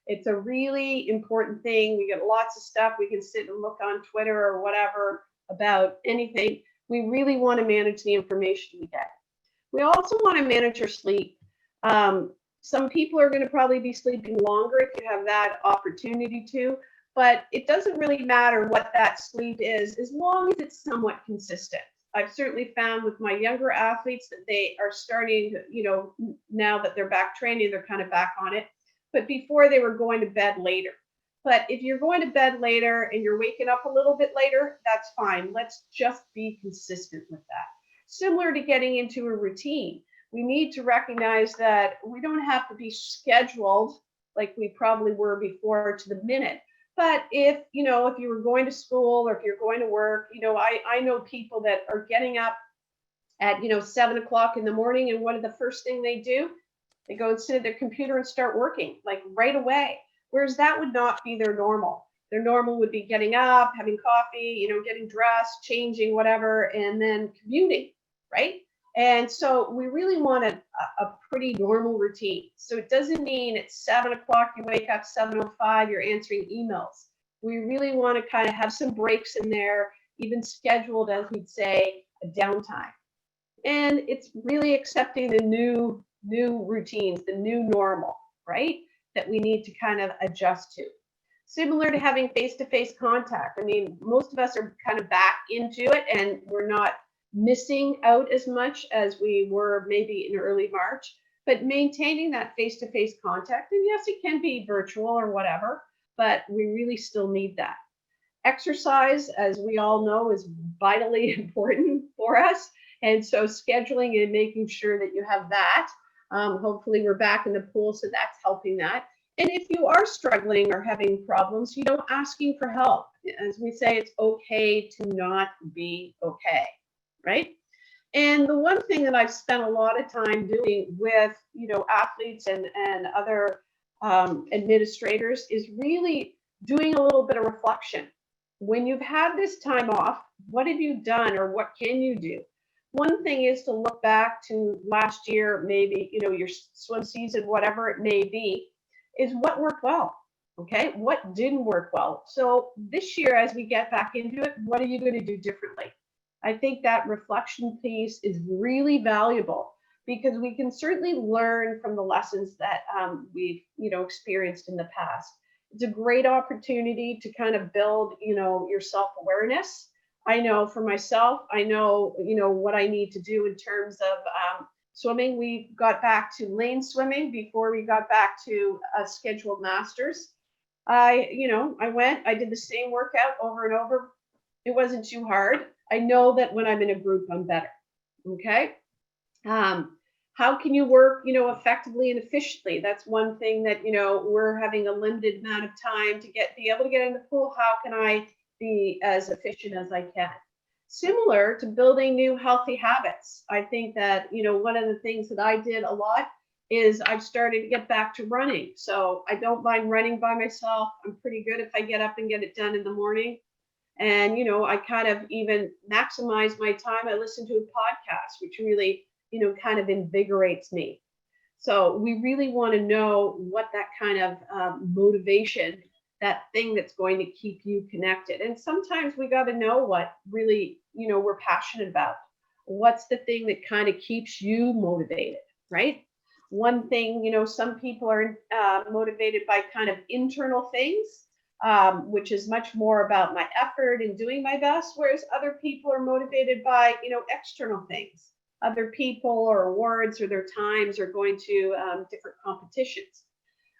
It's a really important thing. We get lots of stuff. We can sit and look on Twitter or whatever about anything. We really want to manage the information we get. We also want to manage our sleep. Some people are going to probably be sleeping longer if you have that opportunity to, but it doesn't really matter what that sleep is as long as it's somewhat consistent. I've certainly found with my younger athletes that they are starting to, now that they're back training, they're kind of back on it. But before they were going to bed later. But if you're going to bed later and you're waking up a little bit later, that's fine. Let's just be consistent with that. Similar to getting into a routine, we need to recognize that we don't have to be scheduled like we probably were before to the minute. But if you were going to school or if you're going to work, I know people that are getting up at 7 o'clock in the morning, and what are the first thing they do? They go and sit at their computer and start working like right away. Whereas that would not be their normal. Their normal would be getting up, having coffee, getting dressed, changing, whatever, and then commuting, right? And so we really want a pretty normal routine. So it doesn't mean at 7 o'clock you wake up 7:05, you're answering emails. We really want to kind of have some breaks in there, even scheduled, as we'd say, a downtime. And it's really accepting the new routines, the new normal, right? That we need to kind of adjust to. Similar to having face-to-face contact. I mean, most of us are kind of back into it and we're not missing out as much as we were maybe in early March, but maintaining that face-to-face contact. And yes, it can be virtual or whatever, but we really still need that. Exercise, as we all know, is vitally important for us. And so scheduling and making sure that you have that. Hopefully we're back in the pool, so that's helping that. And if you are struggling or having problems, asking for help. As we say, it's okay to not be okay, right? And the one thing that I've spent a lot of time doing with, athletes and other administrators is really doing a little bit of reflection. When you've had this time off, what have you done or what can you do? One thing is to look back to last year, maybe, your swim season, whatever it may be, is what worked well, okay? What didn't work well? So this year, as we get back into it, what are you going to do differently? I think that reflection piece is really valuable because we can certainly learn from the lessons that we've, experienced in the past. It's a great opportunity to kind of build, your self-awareness. I know for myself, I know, what I need to do in terms of swimming. We got back to lane swimming before we got back to scheduled masters. I went, I did the same workout over and over. It wasn't too hard. I know that when I'm in a group, I'm better. Okay. How can you work, effectively and efficiently? That's one thing that, we're having a limited amount of time to be able to get in the pool. How can I be as efficient as I can? Similar to building new healthy habits. I think that, one of the things that I did a lot is I've started to get back to running. So I don't mind running by myself. I'm pretty good if I get up and get it done in the morning. And, I kind of even maximize my time. I listen to a podcast, which really, kind of invigorates me. So we really want to know what that kind of motivation, that thing that's going to keep you connected. And sometimes we got to know what really, we're passionate about. What's the thing that kind of keeps you motivated, right? One thing, some people are motivated by kind of internal things, which is much more about my effort and doing my best, whereas other people are motivated by, external things. Other people or awards or their times are going to different competitions.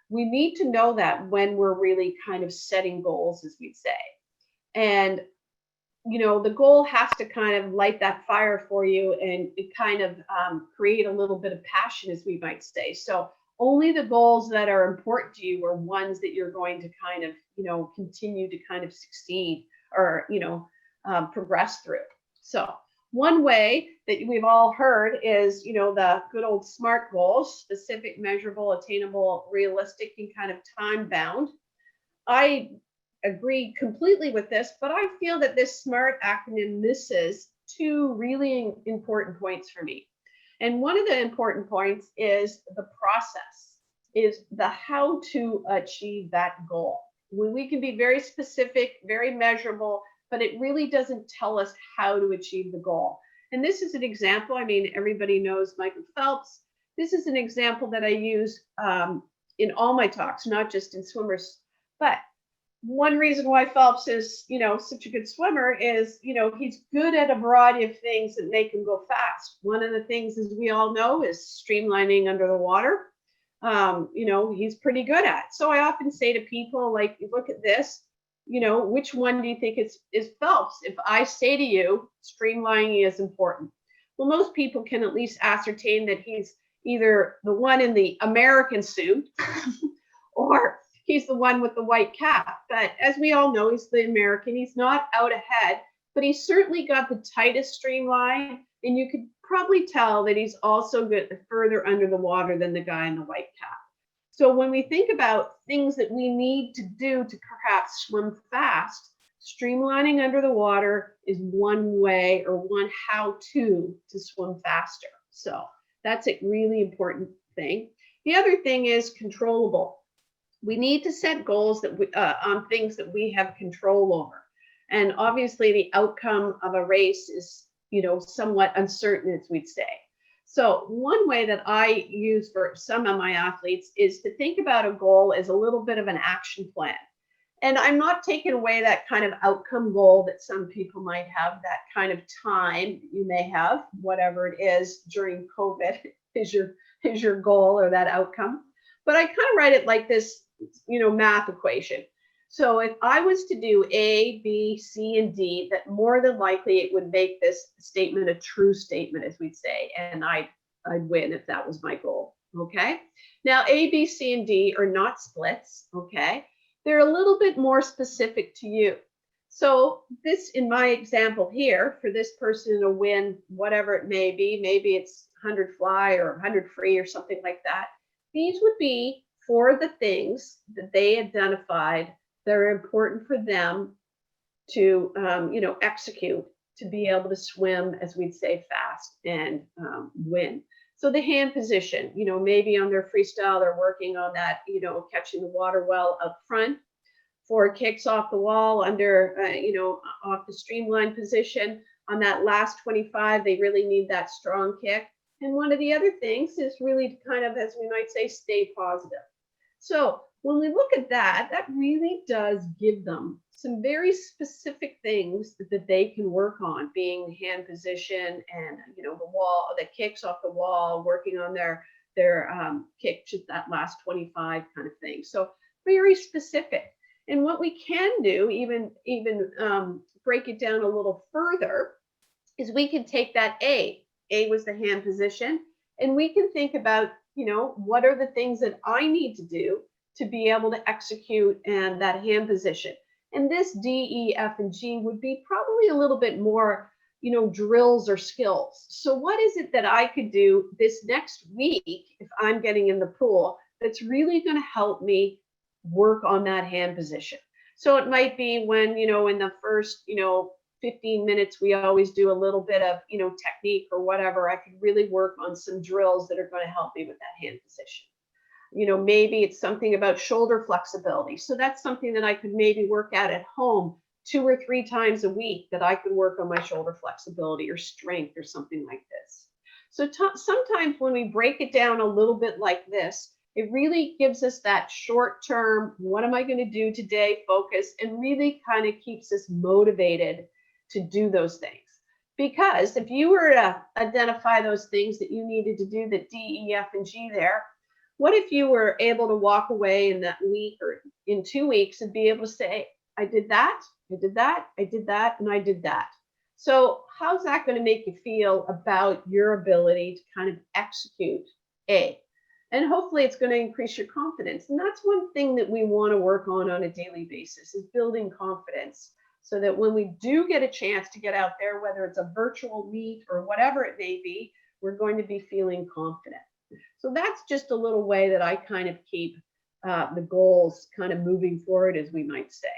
We need to know that when we're really kind of setting goals, as we'd say. And, the goal has to kind of light that fire for you and it kind of create a little bit of passion, as we might say. So only the goals that are important to you are ones that you're going to kind of, continue to kind of succeed or, progress through. So one way that we've all heard is, the good old SMART goals: specific, measurable, attainable, realistic, and kind of time bound. I agree completely with this, but I feel that this SMART acronym misses two really important points for me. And one of the important points is the process. is the how to achieve that goal. When we can be very specific, very measurable, but it really doesn't tell us how to achieve the goal. And this is an example. I mean, everybody knows Michael Phelps. This is an example that I use in all my talks, not just in swimmers. But one reason why Phelps is, such a good swimmer is, he's good at a variety of things that make him go fast. One of the things, as we all know, is streamlining under the water. He's pretty good at. So I often say to people, like, look at this, which one do you think is Phelps? If I say to you, streamlining is important. Well, most people can at least ascertain that he's either the one in the American suit or he's the one with the white cap. But as we all know, he's the American. He's not out ahead, but he's certainly got the tightest streamline. And you could probably tell that he's also good further under the water than the guy in the white cap. So when we think about things that we need to do to perhaps swim fast, streamlining under the water is one way or one how to swim faster. So that's a really important thing. The other thing is controllable. We need to set goals that on things that we have control over. And obviously the outcome of a race is, somewhat uncertain, as we'd say. So one way that I use for some of my athletes is to think about a goal as a little bit of an action plan. And I'm not taking away that kind of outcome goal that some people might have, that kind of time you may have, whatever it is during COVID is your goal or that outcome. But I kind of write it like this, math equation. So if I was to do A, B, C, and D, that more than likely it would make this statement a true statement, as we'd say, and I'd win if that was my goal. Okay. Now A, B, C, and D are not splits. Okay. They're a little bit more specific to you. So this, in my example here, for this person to win, whatever it may be, maybe it's 100 fly or 100 free or something like that. These would be for the things that they identified that are important for them to, execute, to be able to swim, as we'd say, fast and win. So the hand position, maybe on their freestyle, they're working on that, catching the water well up front. For kicks off the wall under, off the streamline position. On that last 25, they really need that strong kick. And one of the other things is really to kind of, as we might say, stay positive. So when we look at that, that really does give them some very specific things that they can work on, being hand position and, the wall, the kicks off the wall, working on their kick to that last 25 kind of thing. So very specific. And what we can do, even break it down a little further, is we can take that A was the hand position, and we can think about, what are the things that I need to do to be able to execute and that hand position. And this D, E, F, and G would be probably a little bit more, drills or skills. So what is it that I could do this next week if I'm getting in the pool that's really going to help me work on that hand position? So it might be when, in the first, 15 minutes, we always do a little bit of, technique or whatever. I could really work on some drills that are going to help me with that hand position. Maybe it's something about shoulder flexibility. So that's something that I could maybe work at home 2 or 3 times a week, that I could work on my shoulder flexibility or strength or something like this. So sometimes when we break it down a little bit like this, it really gives us that short term, what am I going to do today, focus, and really kind of keeps us motivated to do those things. Because if you were to identify those things that you needed to do, the D, E, F, and G there, what if you were able to walk away in that week or in 2 weeks and be able to say, I did that, I did that, I did that, and I did that. So how's that going to make you feel about your ability to kind of execute A? And hopefully it's going to increase your confidence. And that's one thing that we want to work on a daily basis, is building confidence, so that when we do get a chance to get out there, whether it's a virtual meet or whatever it may be, we're going to be feeling confident. So that's just a little way that I kind of keep the goals kind of moving forward, as we might say.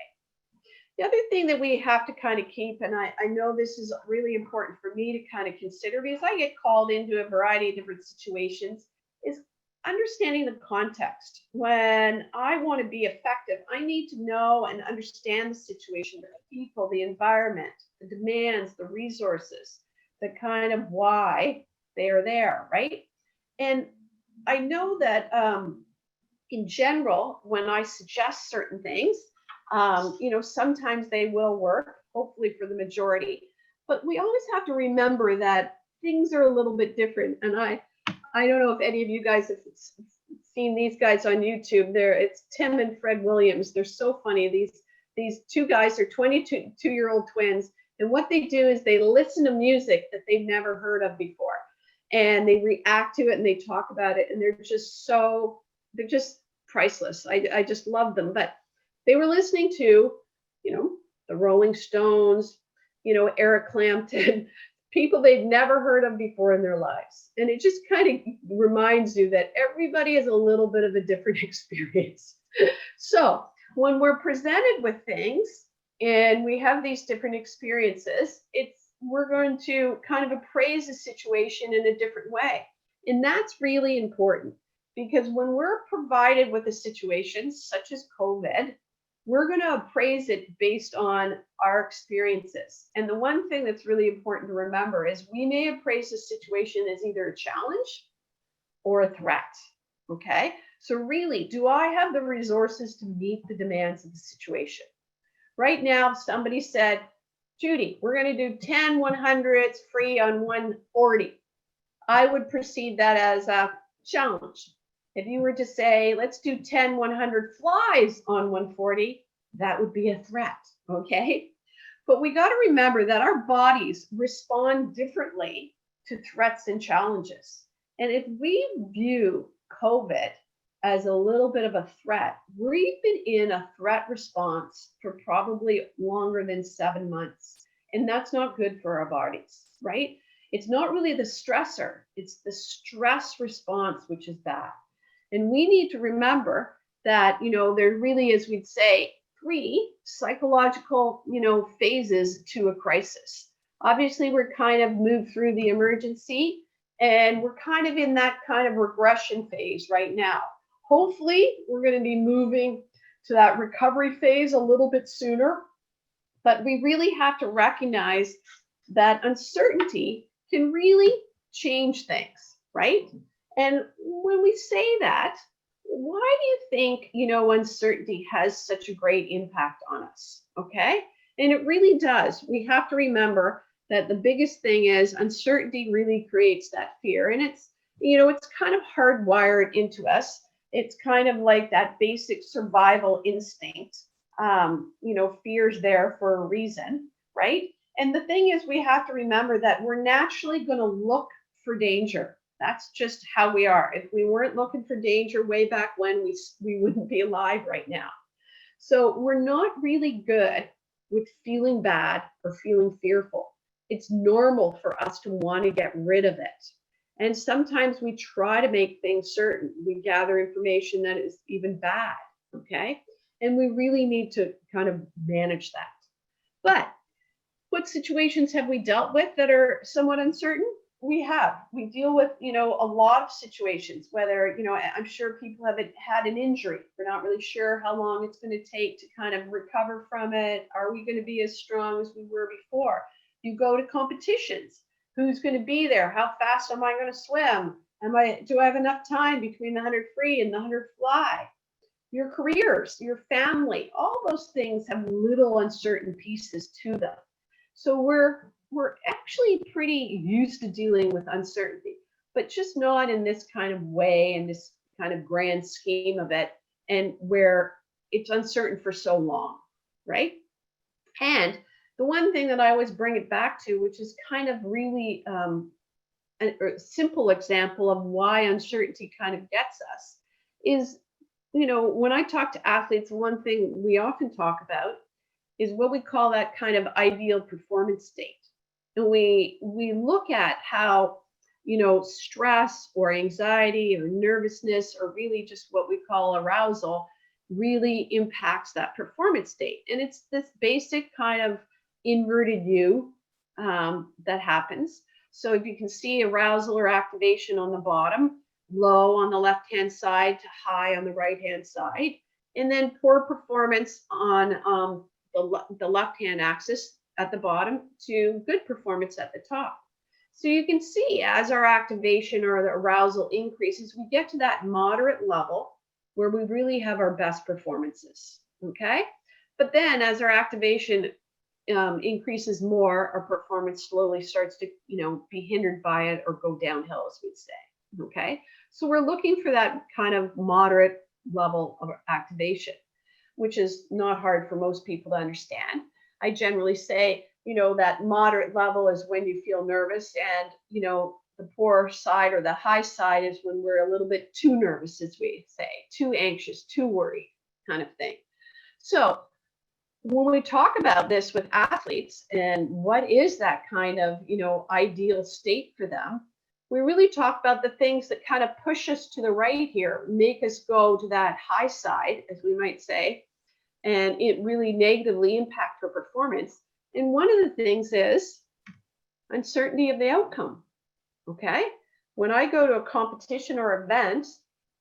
The other thing that we have to kind of keep, and I know this is really important for me to kind of consider, because I get called into a variety of different situations, is understanding the context. When I want to be effective, I need to know and understand the situation, the people, the environment, the demands, the resources, the kind of why they are there, right? And I know that in general, when I suggest certain things, sometimes they will work, hopefully for the majority. But we always have to remember that things are a little bit different. And I don't know if any of you guys have seen these guys on YouTube. It's Tim and Fred Williams. They're so funny. These two guys are 22-year-old twins, and what they do is they listen to music that they've never heard of before, and they react to it and they talk about it, and they're just priceless. I just love them. But they were listening to, the Rolling Stones, Eric Clapton, people they'd never heard of before in their lives. And it just kind of reminds you that everybody has a little bit of a different experience. So when we're presented with things and we have these different experiences, we're going to kind of appraise the situation in a different way. And that's really important, because when we're provided with a situation such as COVID, we're going to appraise it based on our experiences. And the one thing that's really important to remember is we may appraise the situation as either a challenge or a threat. Okay? So really, do I have the resources to meet the demands of the situation? Right now, somebody said, Judy, we're going to do 10 100s free on 140. I would perceive that as a challenge. If you were to say, let's do 10 100 flies on 140, that would be a threat, okay? But we got to remember that our bodies respond differently to threats and challenges. And if we view COVID as a little bit of a threat, we've been in a threat response for probably longer than 7 months. And that's not good for our bodies, right? It's not really the stressor, it's the stress response, which is bad. And we need to remember that, there really is, we'd say, 3 psychological, phases to a crisis. Obviously, we're kind of moved through the emergency, and we're kind of in that kind of regression phase right now. Hopefully, we're going to be moving to that recovery phase a little bit sooner. But we really have to recognize that uncertainty can really change things, right? And when we say that, why do you think, uncertainty has such a great impact on us? Okay. And it really does. We have to remember that the biggest thing is uncertainty really creates that fear. And it's kind of hardwired into us. It's kind of like that basic survival instinct. Fear's there for a reason, right? And the thing is, we have to remember that we're naturally going to look for danger. That's just how we are. If we weren't looking for danger way back when, we wouldn't be alive right now. So we're not really good with feeling bad or feeling fearful. It's normal for us to want to get rid of it. And sometimes we try to make things certain. We gather information that is even bad, okay? And we really need to kind of manage that. But what situations have we dealt with that are somewhat uncertain? We deal with, a lot of situations, whether, I'm sure people have had an injury. We're not really sure how long it's going to take to kind of recover from it. Are we going to be as strong as we were before? You go to competitions. Who's going to be there? How fast am I going to swim? Do I have enough time between the 100 free and the 100 fly? Your careers, your family, all those things have little uncertain pieces to them. So we're actually pretty used to dealing with uncertainty, but just not in this kind of way, in this kind of grand scheme of it, and where it's uncertain for so long, right? And the one thing that I always bring it back to, which is kind of really a simple example of why uncertainty kind of gets us, is, when I talk to athletes, one thing we often talk about is what we call that kind of ideal performance state. And we look at how, stress or anxiety or nervousness, or really just what we call arousal, really impacts that performance state. And it's this basic kind of inverted U that happens. So if you can see arousal or activation on the bottom, low on the left-hand side to high on the right-hand side, and then poor performance on the left-hand axis at the bottom to good performance at the top. So you can see as our activation or the arousal increases, we get to that moderate level where we really have our best performances, okay? But then as our activation increases more, our performance slowly starts to, be hindered by it or go downhill, as we'd say, okay? So we're looking for that kind of moderate level of activation, which is not hard for most people to understand. I generally say, that moderate level is when you feel nervous, and, the poor side or the high side is when we're a little bit too nervous, as we say, too anxious, too worried kind of thing. So when we talk about this with athletes and what is that kind of, ideal state for them, we really talk about the things that kind of push us to the right here, make us go to that high side, as we might say, and it really negatively impact our performance. And one of the things is uncertainty of the outcome, okay? When I go to a competition or event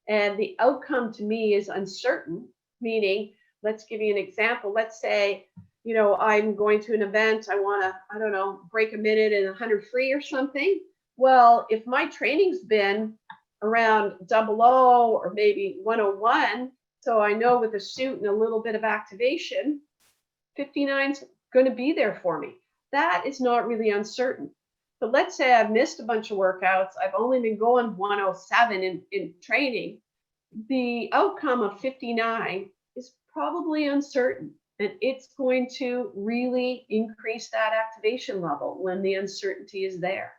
and the outcome to me is uncertain, meaning, let's give you an example. Let's say, I'm going to an event, I want to, break a minute in 100 free or something. Well, if my training's been around 00 or maybe 101, so I know with a suit and a little bit of activation, 59's going to be there for me. That is not really uncertain. But let's say I've missed a bunch of workouts, I've only been going 107 in training. The outcome of 59 is probably uncertain, and it's going to really increase that activation level when the uncertainty is there,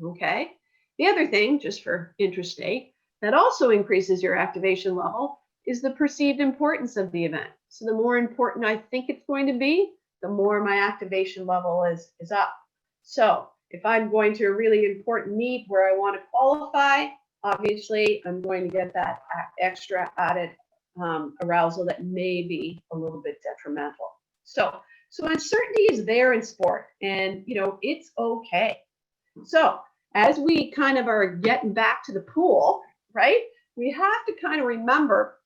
okay? The other thing, just for interest sake, that also increases your activation level is the perceived importance of the event. So the more important I think it's going to be, the more my activation level is up. So if I'm going to a really important meet where I want to qualify, obviously I'm going to get that extra added arousal that may be a little bit detrimental. So uncertainty is there in sport, and it's okay. So as we kind of are getting back to the pool, right, we have to kind of remember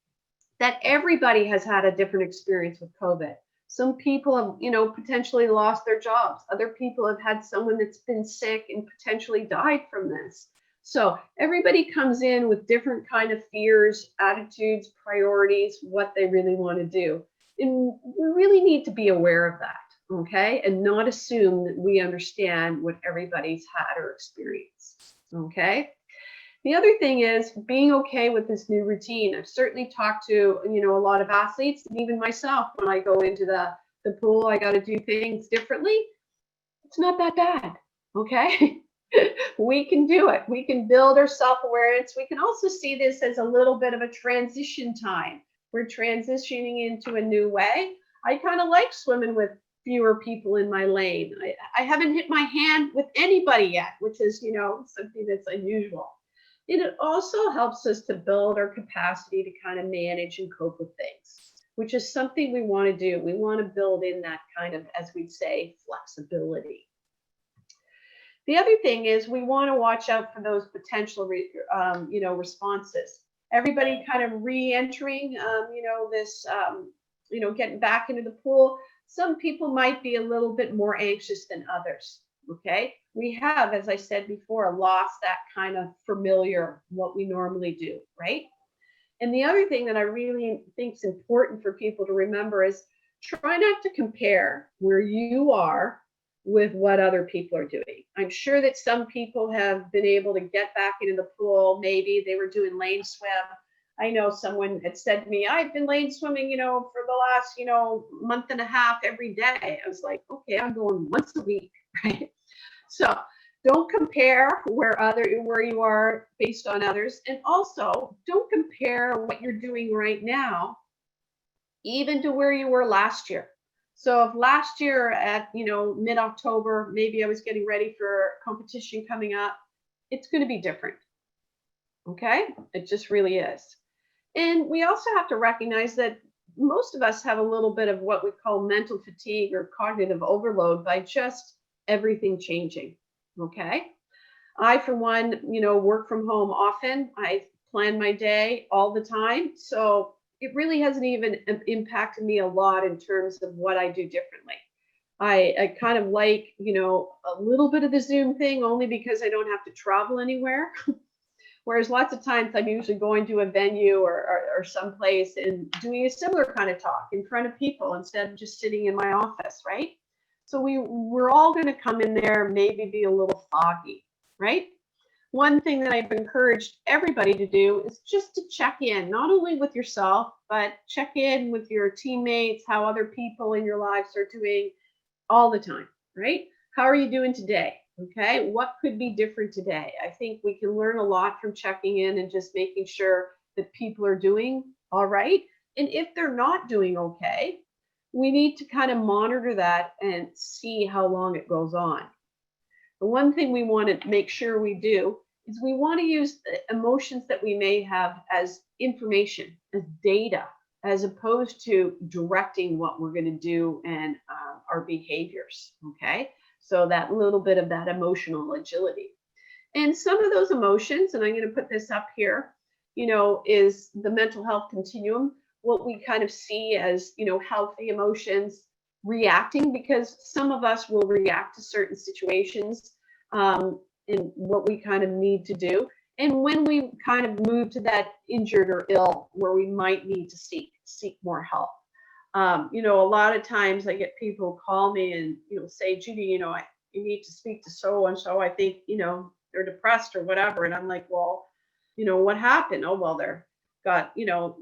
that everybody has had a different experience with COVID. Some people have, potentially lost their jobs. Other people have had someone that's been sick and potentially died from this. So everybody comes in with different kind of fears, attitudes, priorities, what they really want to do. And we really need to be aware of that, okay? And not assume that we understand what everybody's had or experienced, okay? The other thing is being okay with this new routine. I've certainly talked to, a lot of athletes, and even myself, when I go into the pool, I got to do things differently. It's not that bad, okay? We can do it. We can build our self-awareness. We can also see this as a little bit of a transition time. We're transitioning into a new way. I kind of like swimming with fewer people in my lane. I haven't hit my hand with anybody yet, which is, something that's unusual. And it also helps us to build our capacity to kind of manage and cope with things, which is something we want to do. We want to build in that kind of, as we'd say, flexibility. The other thing is we want to watch out for those potential, responses. Everybody kind of re-entering, this, getting back into the pool. Some people might be a little bit more anxious than others, okay? We have, as I said before, lost that kind of familiar, what we normally do, right? And the other thing that I really think is important for people to remember is try not to compare where you are with what other people are doing. I'm sure that some people have been able to get back into the pool. Maybe they were doing lane swim. I know someone had said to me, I've been lane swimming, for the last, month and a half every day. I was like, okay, I'm going once a week, right? So don't compare where you are based on others. And also don't compare what you're doing right now, even to where you were last year. So if last year at, mid-October, maybe I was getting ready for competition coming up, it's going to be different. Okay? It just really is. And we also have to recognize that most of us have a little bit of what we call mental fatigue or cognitive overload by just everything changing. Okay? I, for one, work from home often. I plan my day all the time. So it really hasn't even impacted me a lot in terms of what I do differently. I kind of like, a little bit of the Zoom thing only because I don't have to travel anywhere. Whereas lots of times I'm usually going to a venue or someplace and doing a similar kind of talk in front of people instead of just sitting in my office, right? So we're all going to come in there, maybe be a little foggy, right? One thing that I've encouraged everybody to do is just to check in, not only with yourself, but check in with your teammates, how other people in your lives are doing all the time, right? How are you doing today? Okay, what could be different today? I think we can learn a lot from checking in and just making sure that people are doing all right. And if they're not doing okay, we need to kind of monitor that and see how long it goes on. The one thing we want to make sure we do is we want to use the emotions that we may have as information, as data, as opposed to directing what we're going to do and our behaviors. Okay, so that little bit of that emotional agility. And some of those emotions, and I'm going to put this up here, is the mental health continuum, what we kind of see as, healthy emotions, reacting, because some of us will react to certain situations and what we kind of need to do. And when we kind of move to that injured or ill, where we might need to seek more help. A lot of times I get people call me and, say, Judy, you need to speak to so and so. I think, they're depressed or whatever. And I'm like, well, what happened? Oh, well, they're got,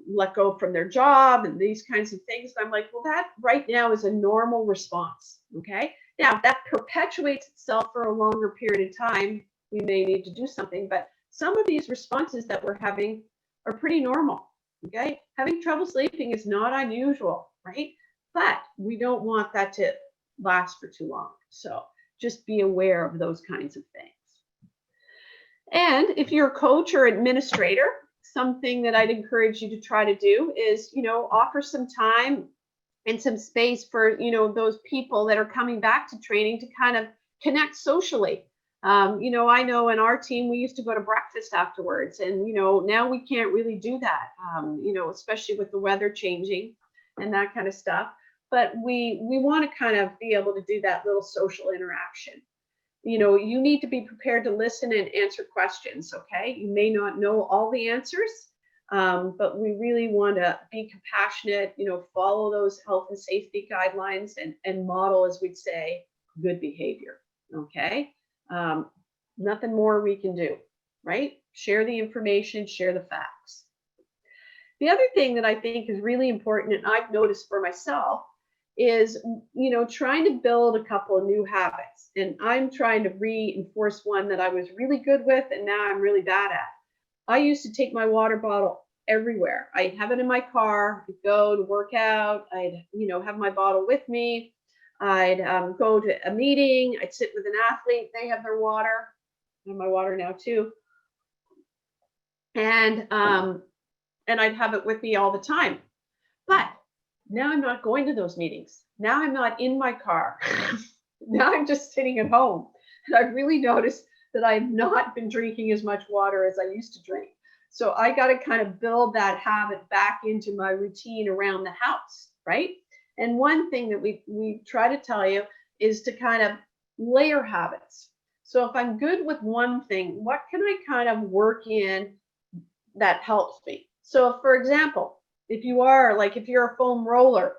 let go from their job and these kinds of things. And I'm like, well, that right now is a normal response. Okay. Now, if that perpetuates itself for a longer period of time, we may need to do something. But some of these responses that we're having are pretty normal. Okay. Having trouble sleeping is not unusual, right? But we don't want that to last for too long. So just be aware of those kinds of things. And if you're a coach or administrator, something that I'd encourage you to try to do is, offer some time and some space for, those people that are coming back to training to kind of connect socially. I know in our team, we used to go to breakfast afterwards, and, now we can't really do that, especially with the weather changing and that kind of stuff. But we want to kind of be able to do that little social interaction. You need to be prepared to listen and answer questions, okay? You may not know all the answers, but we really want to be compassionate, follow those health and safety guidelines and model, as we'd say, good behavior, okay? Nothing more we can do, right? Share the information, share the facts. The other thing that I think is really important, and I've noticed for myself, is, trying to build a couple of new habits. And I'm trying to reinforce one that I was really good with and now I'm really bad at. I used to take my water bottle everywhere. I'd have it in my car, I'd go to work out, I'd, have my bottle with me. I'd go to a meeting, I'd sit with an athlete, they have their water, I have my water now too. And I'd have it with me all the time. But now I'm not going to those meetings. Now I'm not in my car. Now I'm just sitting at home. And I've really noticed that I've not been drinking as much water as I used to drink. So I got to kind of build that habit back into my routine around the house, right? And one thing that we try to tell you is to kind of layer habits. So if I'm good with one thing, what can I kind of work in that helps me? So for example, if you're a foam roller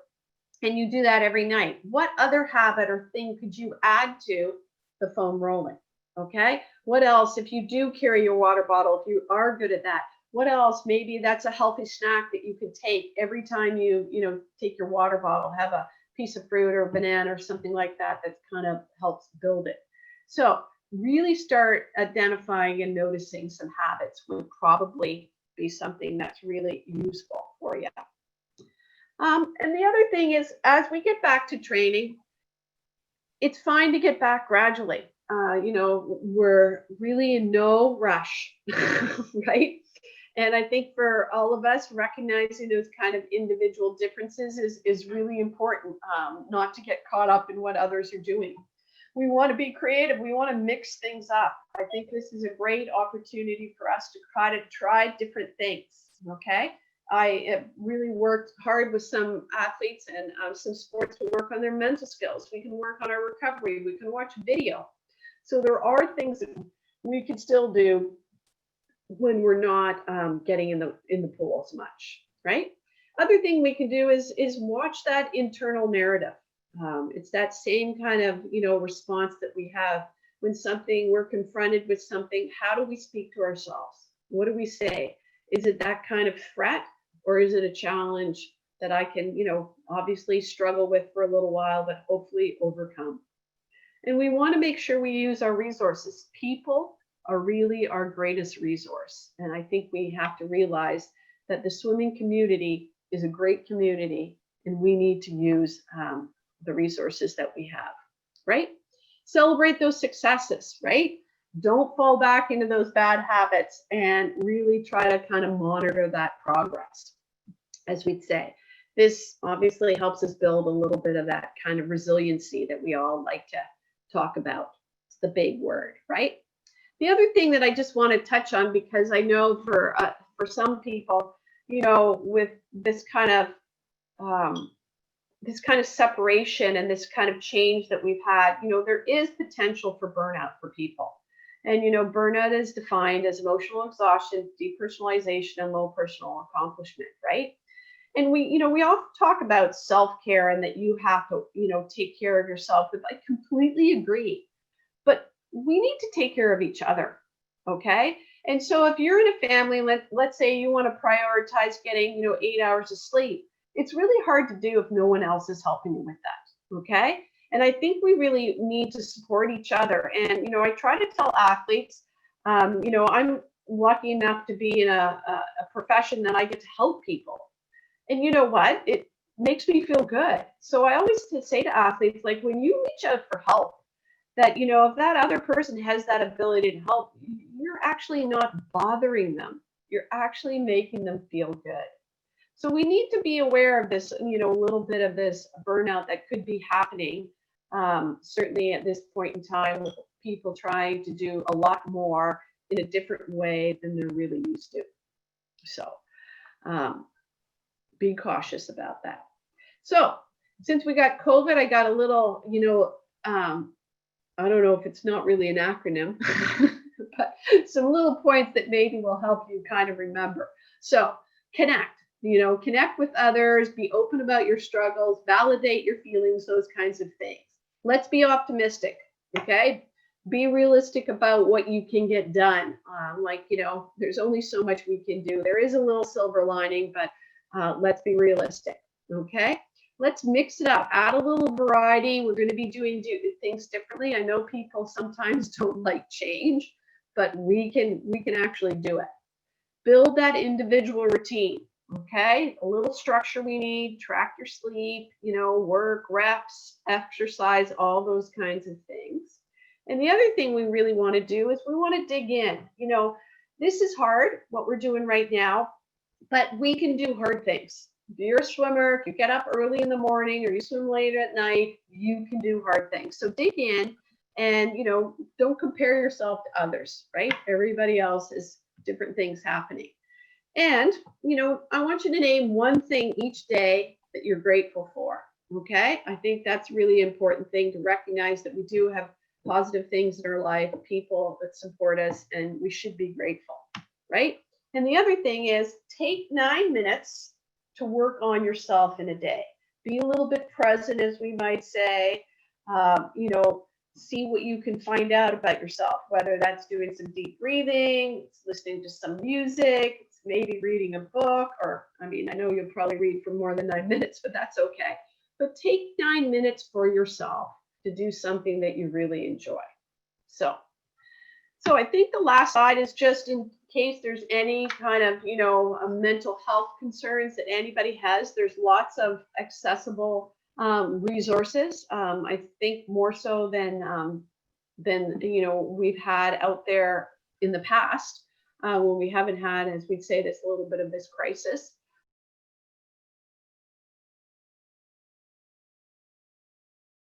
and you do that every night, what other habit or thing could you add to the foam rolling? Okay. What else, if you do carry your water bottle, if you are good at that, what else? Maybe that's a healthy snack that you could take every time you take your water bottle, have a piece of fruit or a banana or something like that kind of helps build it. So really start identifying and noticing some habits would probably be something that's really useful for you. And the other thing is, as we get back to training, it's fine to get back gradually. We're really in no rush, right? And I think for all of us, recognizing those kind of individual differences is really important, not to get caught up in what others are doing. We want to be creative. We want to mix things up. I think this is a great opportunity for us to try different things. Okay. I have really worked hard with some athletes and some sports to work on their mental skills. We can work on our recovery. We can watch video. So there are things that we can still do when we're not getting in the pool as much, right? Other thing we can do is watch that internal narrative. It's that same kind of response that we have when we're confronted with something. How do we speak to ourselves? What do we say? Is it that kind of threat, or is it a challenge that I can obviously struggle with for a little while, but hopefully overcome? And we want to make sure we use our resources. People are really our greatest resource. And I think we have to realize that the swimming community is a great community, and we need to use the resources that we have, right? Celebrate those successes, right? Don't fall back into those bad habits, and really try to kind of monitor that progress, as we'd say. This obviously helps us build a little bit of that kind of resiliency that we all like to talk about. It's the big word, right? The other thing that I just want to touch on, because I know for some people, with this kind of separation and this kind of change that we've had, there is potential for burnout for people. And burnout is defined as emotional exhaustion, depersonalization, and low personal accomplishment, right? And we often talk about self-care and that you have to, take care of yourself. But I completely agree. But we need to take care of each other, okay? And so if you're in a family, let's say you want to prioritize getting, 8 hours of sleep, it's really hard to do if no one else is helping you with that, okay? And I think we really need to support each other. And, I try to tell athletes, I'm lucky enough to be in a profession that I get to help people. And you know what? It makes me feel good. So I always say to athletes, like, when you reach out for help, that, if that other person has that ability to help, you're actually not bothering them. You're actually making them feel good. So we need to be aware of this, a little bit of this burnout that could be happening, certainly at this point in time, with people trying to do a lot more in a different way than they're really used to. So be cautious about that. So since we got COVID, I got a little, I don't know if it's not really an acronym, but some little points that maybe will help you kind of remember. So connect. Connect with others, be open about your struggles, validate your feelings, those kinds of things. Let's be optimistic, okay? Be realistic about what you can get done. There's only so much we can do. There is a little silver lining, but let's be realistic, okay? Let's mix it up, add a little variety. We're going to be doing things differently. I know people sometimes don't like change, but we can actually do it. Build that individual routine. Okay, a little structure we need, track your sleep, work, reps, exercise, all those kinds of things. And the other thing we really want to do is we want to dig in. This is hard, what we're doing right now, but we can do hard things. If you're a swimmer, if you get up early in the morning or you swim late at night, you can do hard things. So dig in and, don't compare yourself to others, right? Everybody else has different things happening. And, I want you to name one thing each day that you're grateful for, okay? I think that's a really important thing, to recognize that we do have positive things in our life, people that support us, and we should be grateful, right? And the other thing is, take 9 minutes to work on yourself in a day. Be a little bit present, as we might say, see what you can find out about yourself, whether that's doing some deep breathing, it's listening to some music, it's maybe reading a book, or, I know you'll probably read for more than 9 minutes, but that's okay. But take 9 minutes for yourself to do something that you really enjoy. So I think the last slide is just in case there's any kind of, mental health concerns that anybody has. There's lots of accessible resources. I think more so than we've had out there in the past, when we haven't had, as we'd say, this little bit of this crisis.